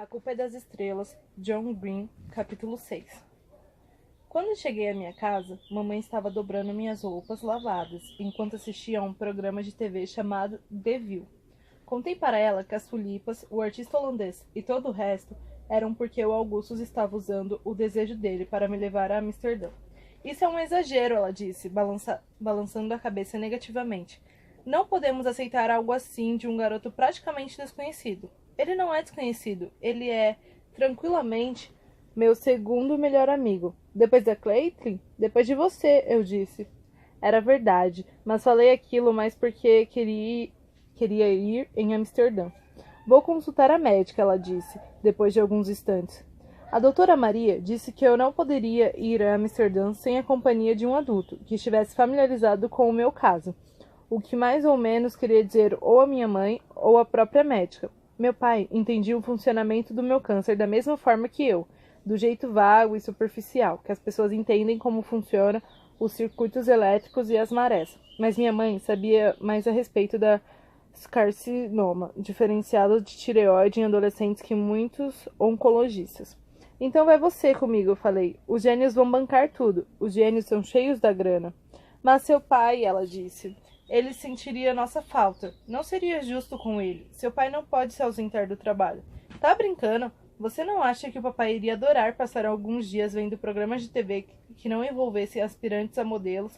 A Culpa é das Estrelas, John Green, capítulo 6. Quando cheguei à minha casa, mamãe estava dobrando minhas roupas lavadas, enquanto assistia a um programa de TV chamado The View. Contei para ela que as tulipas, o artista holandês e todo o resto eram porque o Augustus estava usando o desejo dele para me levar a Amsterdã. Isso é um exagero, ela disse, balançando a cabeça negativamente. Não podemos aceitar algo assim de um garoto praticamente desconhecido. Ele não é desconhecido, ele é, tranquilamente, meu segundo melhor amigo. Depois da Caitlin? Depois de você, eu disse. Era verdade, mas falei aquilo mais porque queria ir em Amsterdã. Vou consultar a médica, ela disse, depois de alguns instantes. A doutora Maria disse que eu não poderia ir a Amsterdã sem a companhia de um adulto que estivesse familiarizado com o meu caso, o que mais ou menos queria dizer ou a minha mãe ou a própria médica. Meu pai entendia o funcionamento do meu câncer da mesma forma que eu, do jeito vago e superficial, que as pessoas entendem como funcionam os circuitos elétricos e as marés. Mas minha mãe sabia mais a respeito da carcinoma, diferenciado de tireoide em adolescentes que muitos oncologistas. Então vai você comigo, eu falei. Os gênios vão bancar tudo. Os gênios são cheios da grana. Mas seu pai, ela disse, ele sentiria nossa falta. Não seria justo com ele. Seu pai não pode se ausentar do trabalho. Tá brincando? Você não acha que o papai iria adorar passar alguns dias vendo programas de TV que não envolvessem aspirantes a modelos,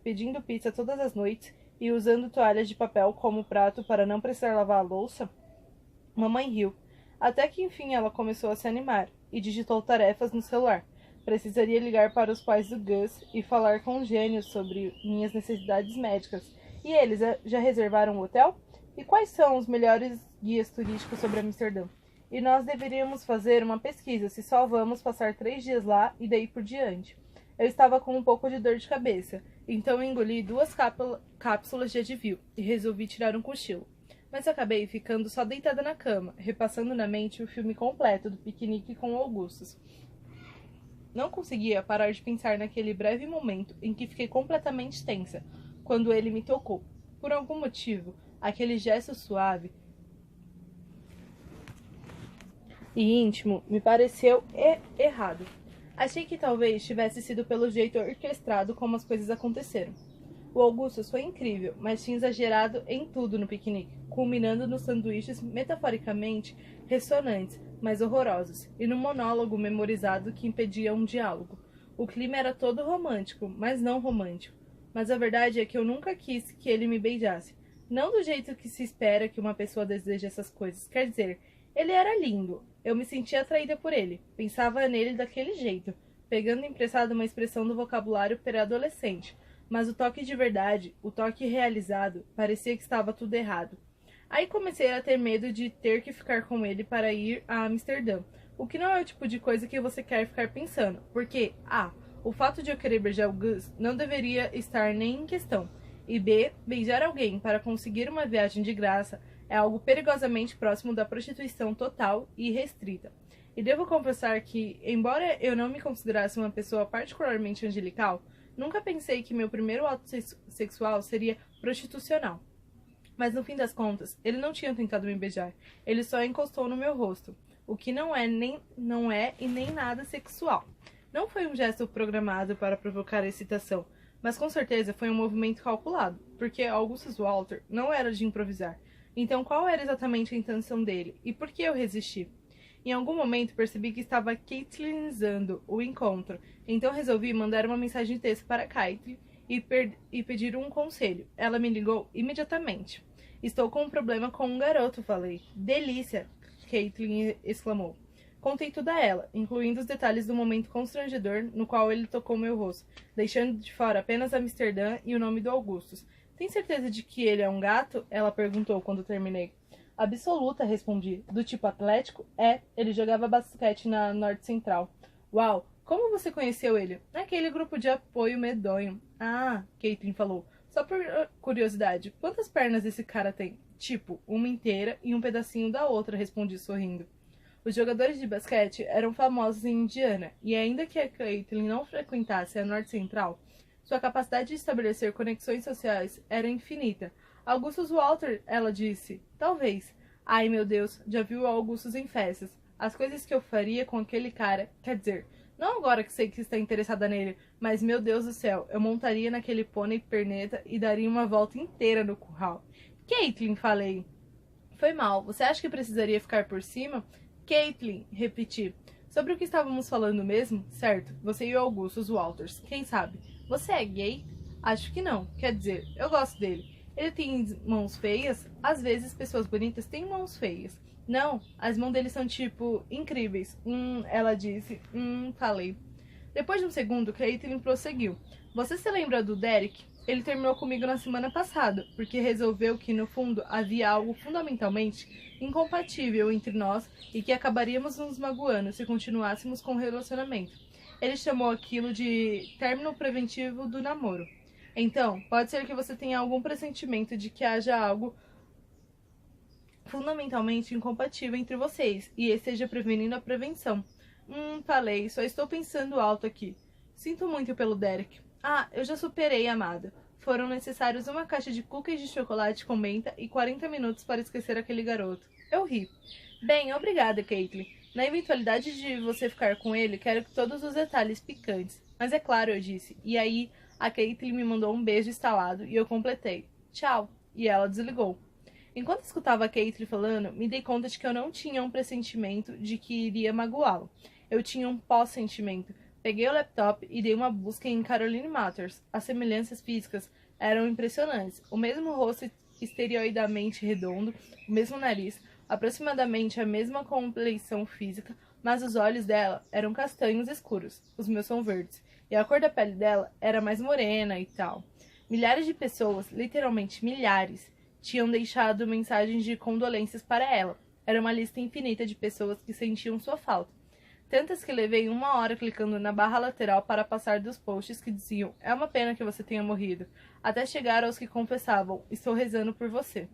pedindo pizza todas as noites e usando toalhas de papel como prato para não precisar lavar a louça? Mamãe riu. Até que enfim ela começou a se animar e digitou tarefas no celular. Precisaria ligar para os pais do Gus e falar com os gênios sobre minhas necessidades médicas. E eles já reservaram o hotel? E quais são os melhores guias turísticos sobre Amsterdã? E nós deveríamos fazer uma pesquisa se só vamos passar 3 dias lá e daí por diante. Eu estava com um pouco de dor de cabeça, então engoli 2 cápsulas de Advil e resolvi tirar um cochilo. Mas acabei ficando só deitada na cama, repassando na mente o filme completo do piquenique com Augustus. Não conseguia parar de pensar naquele breve momento em que fiquei completamente tensa, quando ele me tocou. Por algum motivo, aquele gesto suave e íntimo me pareceu errado. Achei que talvez tivesse sido pelo jeito orquestrado como as coisas aconteceram. O Augustus foi incrível, mas tinha exagerado em tudo no piquenique, culminando nos sanduíches metaforicamente ressonantes, mas horrorosos, e no monólogo memorizado que impedia um diálogo. O clima era todo romântico, mas não romântico. Mas a verdade é que eu nunca quis que ele me beijasse. Não do jeito que se espera que uma pessoa deseje essas coisas. Quer dizer, ele era lindo. Eu me sentia atraída por ele. Pensava nele daquele jeito, pegando emprestado uma expressão do vocabulário pré-adolescente. Mas o toque de verdade, o toque realizado, parecia que estava tudo errado. Aí comecei a ter medo de ter que ficar com ele para ir a Amsterdã, o que não é o tipo de coisa que você quer ficar pensando, porque A. O fato de eu querer beijar o Gus não deveria estar nem em questão, e B. Beijar alguém para conseguir uma viagem de graça é algo perigosamente próximo da prostituição total e restrita. E devo confessar que, embora eu não me considerasse uma pessoa particularmente angelical, nunca pensei que meu primeiro ato sexual seria prostitucional. Mas no fim das contas, ele não tinha tentado me beijar. Ele só encostou no meu rosto, o que não é e nem nada sexual. Não foi um gesto programado para provocar excitação, mas com certeza foi um movimento calculado, porque Augustus Walter não era de improvisar. Então qual era exatamente a intenção dele, e por que eu resisti? Em algum momento percebi que estava Caitlinizando o encontro, então resolvi mandar uma mensagem de texto para Caitlin e pedir um conselho. Ela me ligou imediatamente. Estou com um problema com um garoto, falei. Delícia, Caitlin exclamou. Contei tudo a ela, incluindo os detalhes do momento constrangedor no qual ele tocou meu rosto, deixando de fora apenas Amsterdã e o nome do Augustus. Tem certeza de que ele é um gato? Ela perguntou quando terminei. Absoluta, respondi. Do tipo atlético? É, ele jogava basquete na Norte Central. Uau, como você conheceu ele? Naquele grupo de apoio medonho. Ah, Caitlin falou. Só por curiosidade, quantas pernas esse cara tem? Tipo, uma inteira e um pedacinho da outra, respondi sorrindo. Os jogadores de basquete eram famosos em Indiana, e ainda que a Caitlin não frequentasse a Norte Central, sua capacidade de estabelecer conexões sociais era infinita. Augustus Walter, ela disse. Talvez. Ai, meu Deus, já viu o Augustus em festas. As coisas que eu faria com aquele cara, quer dizer, não agora que sei que está interessada nele, mas meu Deus do céu, eu montaria naquele pônei perneta e daria uma volta inteira no curral. Caitlin, falei. Foi mal, você acha que precisaria ficar por cima? Caitlin, repeti. Sobre o que estávamos falando mesmo? Certo, você e o Augustus Walters, quem sabe? Você é gay? Acho que não, quer dizer, eu gosto dele. Ele tem mãos feias? Às vezes pessoas bonitas têm mãos feias. Não, as mãos dele são tipo incríveis. Ela disse. Falei. Depois de um segundo, Caitlin prosseguiu. Você se lembra do Derek? Ele terminou comigo na semana passada, porque resolveu que, no fundo, havia algo fundamentalmente incompatível entre nós e que acabaríamos nos magoando se continuássemos com o relacionamento. Ele chamou aquilo de término preventivo do namoro. Então, pode ser que você tenha algum pressentimento de que haja algo fundamentalmente incompatível entre vocês e esteja prevenindo a prevenção. Falei, só estou pensando alto aqui. Sinto muito pelo Derek. Ah, eu já superei, amada. Foram necessários uma caixa de cookies de chocolate com menta e 40 minutos para esquecer aquele garoto. Eu ri. Bem, obrigada, Caitlin. Na eventualidade de você ficar com ele, quero que todos os detalhes picantes. Mas é claro, eu disse. E aí, a Caitlin me mandou um beijo estalado e eu completei. Tchau. E ela desligou. Enquanto escutava a Caitlin falando, me dei conta de que eu não tinha um pressentimento de que iria magoá-lo. Eu tinha um pós-sentimento. Peguei o laptop e dei uma busca em Caroline Matters. As semelhanças físicas eram impressionantes. O mesmo rosto estereoidamente redondo, o mesmo nariz, aproximadamente a mesma compleição física, mas os olhos dela eram castanhos escuros, os meus são verdes, e a cor da pele dela era mais morena e tal. Milhares de pessoas, literalmente milhares, tinham deixado mensagens de condolências para ela. Era uma lista infinita de pessoas que sentiam sua falta. Tantas que levei 1 hora clicando na barra lateral para passar dos posts que diziam é uma pena que você tenha morrido, até chegar aos que confessavam estou rezando por você.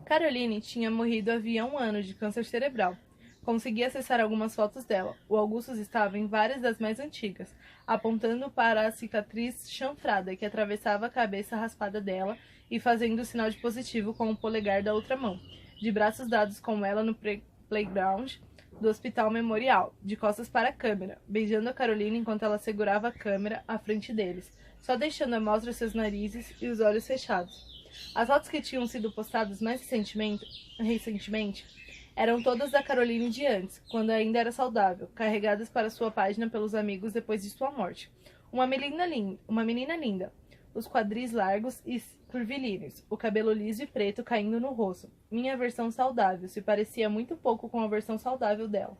Caroline tinha morrido havia 1 ano de câncer cerebral. Consegui acessar algumas fotos dela. O Augustus estava em várias das mais antigas, apontando para a cicatriz chanfrada que atravessava a cabeça raspada dela e fazendo o sinal de positivo com o polegar da outra mão, de braços dados com ela no playground do Hospital Memorial, de costas para a câmera, beijando a Carolina enquanto ela segurava a câmera à frente deles, só deixando à mostra seus narizes e os olhos fechados. As fotos que tinham sido postadas mais recentemente eram todas da Caroline de antes, quando ainda era saudável, carregadas para sua página pelos amigos depois de sua morte. Uma menina linda, os quadris largos e curvilíneos, o cabelo liso e preto caindo no rosto. Minha versão saudável se parecia muito pouco com a versão saudável dela.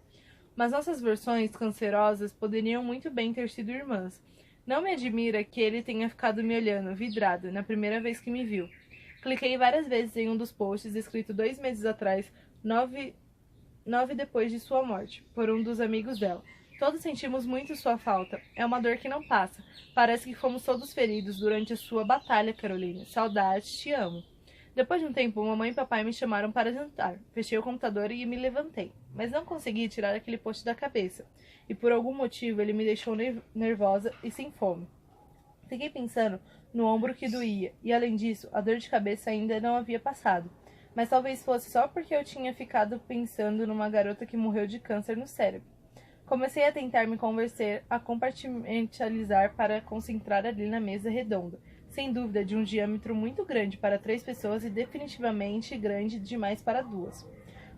Mas nossas versões cancerosas poderiam muito bem ter sido irmãs. Não me admira que ele tenha ficado me olhando, vidrado, na primeira vez que me viu. Cliquei várias vezes em um dos posts escrito 2 meses atrás, 9 depois de sua morte, por um dos amigos dela. Todos sentimos muito sua falta. É uma dor que não passa. Parece que fomos todos feridos durante a sua batalha, Caroline. Saudades, te amo. Depois de um tempo, mamãe e papai me chamaram para jantar. Fechei o computador e me levantei. Mas não consegui tirar aquele post da cabeça. E por algum motivo ele me deixou nervosa e sem fome. Fiquei pensando no ombro que doía. E além disso, a dor de cabeça ainda não havia passado. Mas talvez fosse só porque eu tinha ficado pensando numa garota que morreu de câncer no cérebro. Comecei a tentar me convencer a compartimentalizar para concentrar ali na mesa redonda, sem dúvida de um diâmetro muito grande para 3 pessoas e definitivamente grande demais para 2.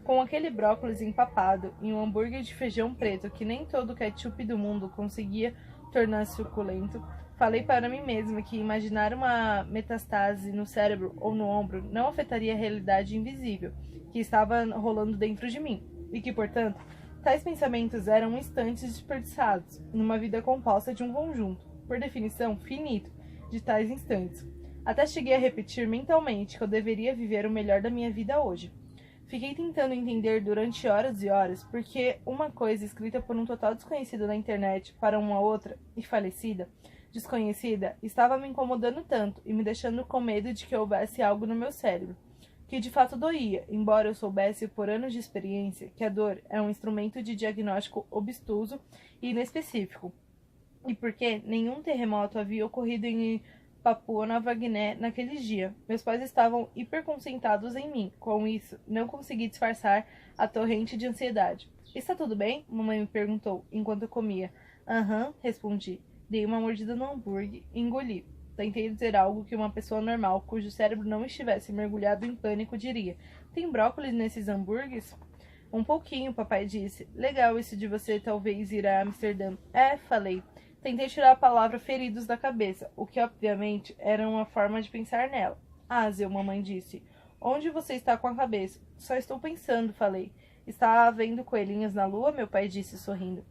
Com aquele brócolis empapado e um hambúrguer de feijão preto que nem todo o ketchup do mundo conseguia tornar suculento, falei para mim mesma que imaginar uma metástase no cérebro ou no ombro não afetaria a realidade invisível que estava rolando dentro de mim, e que, portanto, tais pensamentos eram instantes desperdiçados, numa vida composta de um conjunto, por definição, finito, de tais instantes. Até cheguei a repetir mentalmente que eu deveria viver o melhor da minha vida hoje. Fiquei tentando entender durante horas e horas porque uma coisa escrita por um total desconhecido na internet para uma outra, e falecida, desconhecida, estava me incomodando tanto e me deixando com medo de que houvesse algo no meu cérebro que de fato doía, embora eu soubesse por anos de experiência que a dor é um instrumento de diagnóstico obtuso e inespecífico, e porque nenhum terremoto havia ocorrido em Papua Nova Guiné naquele dia. Meus pais estavam hiperconcentrados em mim. Com isso, não consegui disfarçar a torrente de ansiedade. Está tudo bem? Mamãe me perguntou, enquanto eu comia. Aham, respondi. Dei uma mordida no hambúrguer e engoli. Tentei dizer algo que uma pessoa normal, cujo cérebro não estivesse mergulhado em pânico, diria. Tem brócolis nesses hambúrgueres? Um pouquinho, papai disse. Legal isso de você talvez ir a Amsterdã. É, falei. Tentei tirar a palavra feridos da cabeça, o que obviamente era uma forma de pensar nela. Ásia, mamãe disse. Onde você está com a cabeça? Só estou pensando, falei. Está vendo coelhinhos na lua? Meu pai disse, sorrindo.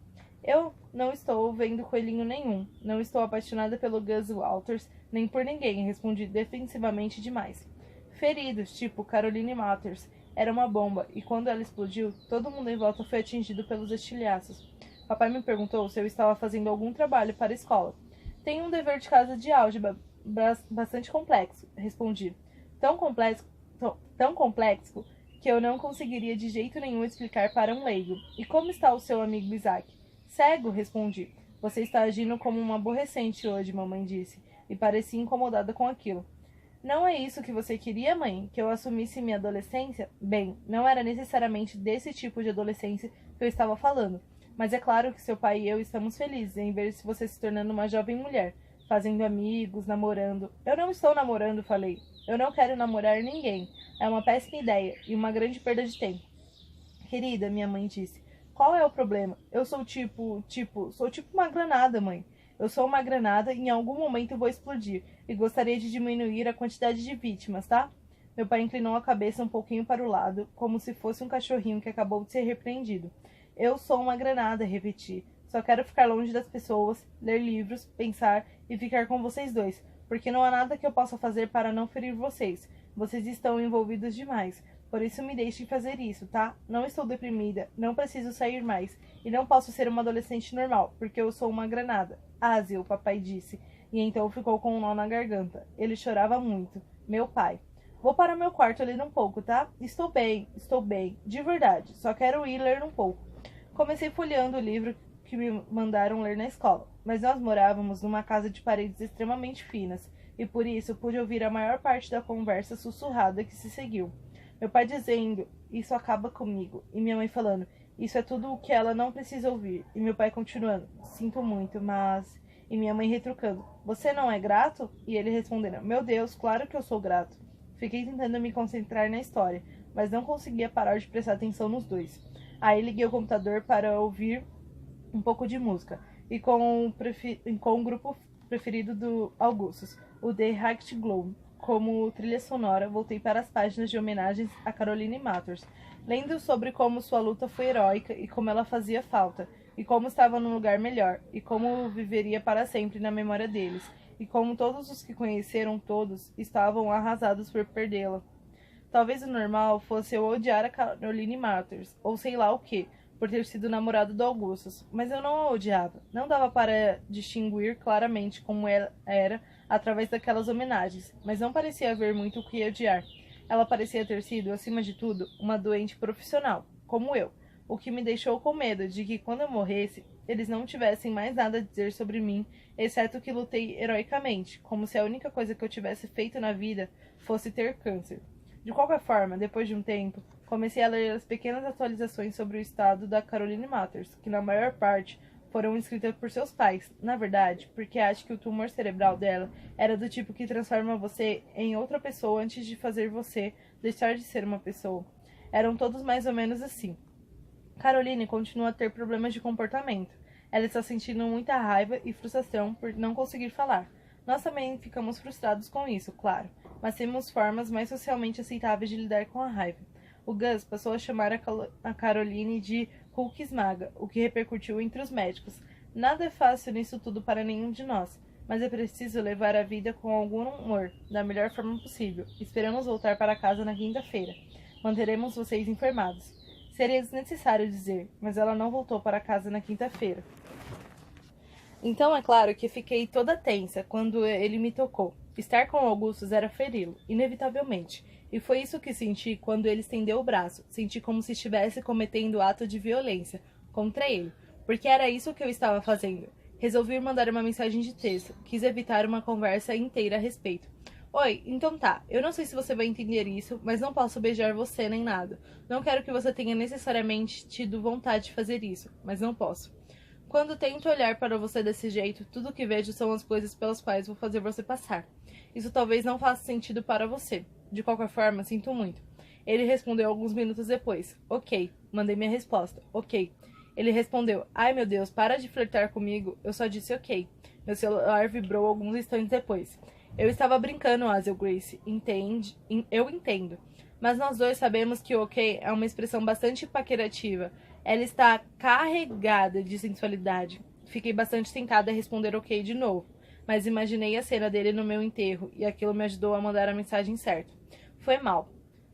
Eu não estou vendo coelhinho nenhum. Não estou apaixonada pelo Gus Walters, nem por ninguém, respondi defensivamente demais. Feridos, tipo Caroline Matters. Era uma bomba, e quando ela explodiu, todo mundo em volta foi atingido pelos estilhaços. Papai me perguntou se eu estava fazendo algum trabalho para a escola. Tenho um dever de casa de álgebra bastante complexo, respondi. Tão complexo que eu não conseguiria de jeito nenhum explicar para um leigo. E como está o seu amigo Isaac? Cego, respondi. Você está agindo como uma aborrecente hoje, mamãe disse, e parecia incomodada com aquilo. Não é isso que você queria, mãe? Que eu assumisse minha adolescência? Bem, não era necessariamente desse tipo de adolescência que eu estava falando. Mas é claro que seu pai e eu estamos felizes em ver você se tornando uma jovem mulher, fazendo amigos, namorando. Eu não estou namorando, falei. Eu não quero namorar ninguém. É uma péssima ideia e uma grande perda de tempo. Querida, minha mãe disse, qual é o problema? Eu sou sou tipo uma granada, mãe. Eu sou uma granada e em algum momento vou explodir, e gostaria de diminuir a quantidade de vítimas, tá? Meu pai inclinou a cabeça um pouquinho para o lado, como se fosse um cachorrinho que acabou de ser repreendido. Eu sou uma granada, repeti. Só quero ficar longe das pessoas, ler livros, pensar e ficar com vocês dois, porque não há nada que eu possa fazer para não ferir vocês. Vocês estão envolvidos demais. Por isso me deixe fazer isso, tá? Não estou deprimida, não preciso sair mais, e não posso ser uma adolescente normal, porque eu sou uma granada. Ásia, o papai disse, e então ficou com um nó na garganta. Ele chorava muito. Meu pai. Vou para meu quarto ler um pouco, tá? Estou bem, de verdade. Só quero ir ler um pouco. Comecei folheando o livro que me mandaram ler na escola, mas nós morávamos numa casa de paredes extremamente finas, e por isso pude ouvir a maior parte da conversa sussurrada que se seguiu. Meu pai dizendo, isso acaba comigo, e minha mãe falando, isso é tudo o que ela não precisa ouvir, e meu pai continuando, sinto muito, mas... E minha mãe retrucando, você não é grato? E ele respondendo, meu Deus, claro que eu sou grato. Fiquei tentando me concentrar na história, mas não conseguia parar de prestar atenção nos dois. Aí liguei o computador para ouvir um pouco de música, e com o grupo preferido do Augustus, o The Hacked Globe. Como trilha sonora, voltei para as páginas de homenagens a Caroline Matters, lendo sobre como sua luta foi heróica e como ela fazia falta, e como estava num lugar melhor, e como viveria para sempre na memória deles, e como todos os que conheceram todos estavam arrasados por perdê-la. Talvez o normal fosse eu odiar a Caroline Matters, ou sei lá o que, por ter sido namorado do Augustus, mas eu não a odiava. Não dava para distinguir claramente como ela era através daquelas homenagens, mas não parecia haver muito o que odiar. Ela parecia ter sido, acima de tudo, uma doente profissional, como eu, o que me deixou com medo de que, quando eu morresse, eles não tivessem mais nada a dizer sobre mim, exceto que lutei heroicamente, como se a única coisa que eu tivesse feito na vida fosse ter câncer. De qualquer forma, depois de um tempo, comecei a ler as pequenas atualizações sobre o estado da Caroline Matters, que na maior parte foram escritas por seus pais. Na verdade, porque acho que o tumor cerebral dela era do tipo que transforma você em outra pessoa antes de fazer você deixar de ser uma pessoa. Eram todos mais ou menos assim. Caroline continua a ter problemas de comportamento. Ela está sentindo muita raiva e frustração por não conseguir falar. Nós também ficamos frustrados com isso, claro, mas temos formas mais socialmente aceitáveis de lidar com a raiva. O Gus passou a chamar a Caroline de Hulk esmaga, o que repercutiu entre os médicos. Nada é fácil nisso tudo para nenhum de nós, mas é preciso levar a vida com algum humor, da melhor forma possível. Esperamos voltar para casa na quinta-feira. Manteremos vocês informados. Seria desnecessário dizer, mas ela não voltou para casa na quinta-feira. Então é claro que fiquei toda tensa quando ele me tocou. Estar com Augustus era feri-lo, inevitavelmente, e foi isso que senti quando ele estendeu o braço. Senti como se estivesse cometendo ato de violência contra ele, porque era isso que eu estava fazendo. Resolvi mandar uma mensagem de texto. Quis evitar uma conversa inteira a respeito. Oi, então tá. Eu não sei se você vai entender isso, mas não posso beijar você nem nada. Não quero que você tenha necessariamente tido vontade de fazer isso, mas não posso. Quando tento olhar para você desse jeito, tudo que vejo são as coisas pelas quais vou fazer você passar. Isso talvez não faça sentido para você. De qualquer forma, sinto muito. Ele respondeu alguns minutos depois. Ok. Mandei minha resposta. Ok. Ele respondeu. Ai meu Deus, para de flertar comigo. Eu só disse ok. Meu celular vibrou alguns instantes depois. Eu estava brincando, Azel Grace. Entende? Eu entendo. Mas nós dois sabemos que ok é uma expressão bastante paquerativa. Ela está carregada de sensualidade. Fiquei bastante tentada a responder ok de novo, mas imaginei a cena dele no meu enterro e aquilo me ajudou a mandar a mensagem certa. Foi mal.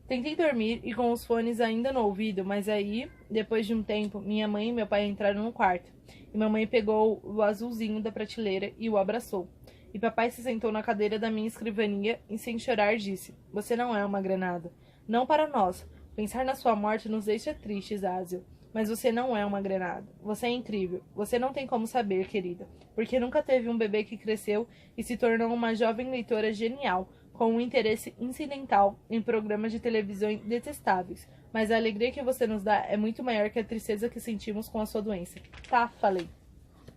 Tentei dormir e com os fones ainda no ouvido, mas aí, depois de um tempo, minha mãe e meu pai entraram no quarto. E mamãe pegou o azulzinho da prateleira e o abraçou. E papai se sentou na cadeira da minha escrivania e sem chorar disse, você não é uma granada. Não para nós. Pensar na sua morte nos deixa tristes, Azel. Mas você não é uma granada. Você é incrível. Você não tem como saber, querida. Porque nunca teve um bebê que cresceu e se tornou uma jovem leitora genial, com um interesse incidental em programas de televisão detestáveis. Mas a alegria que você nos dá é muito maior que a tristeza que sentimos com a sua doença. Tá, falei.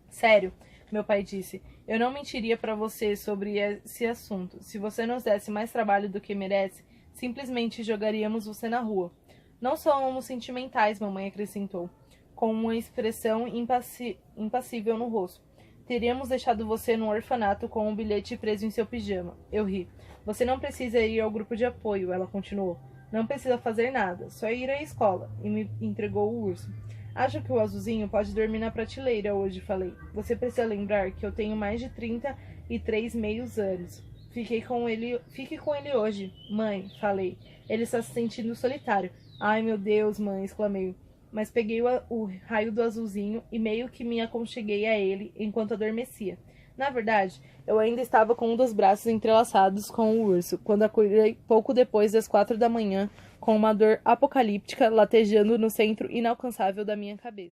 Sério, meu pai disse. Eu não mentiria para você sobre esse assunto. Se você nos desse mais trabalho do que merece, simplesmente jogaríamos você na rua. Não somos sentimentais, mamãe acrescentou, com uma expressão impassível no rosto. Teríamos deixado você no orfanato com um bilhete preso em seu pijama. Eu ri. Você não precisa ir ao grupo de apoio, ela continuou. Não precisa fazer nada, só ir à escola. E me entregou o urso. Acho que o azulzinho pode dormir na prateleira hoje, falei. Você precisa lembrar que eu tenho mais de 33 meios anos. Fique com ele hoje, mãe, falei. Ele está se sentindo solitário. Ai, meu Deus, mãe, exclamei. Mas peguei o raio do azulzinho e meio que me aconcheguei a ele enquanto adormecia. Na verdade, eu ainda estava com um dos braços entrelaçados com o urso, quando acordei pouco depois das 4 da manhã, com uma dor apocalíptica latejando no centro inalcançável da minha cabeça.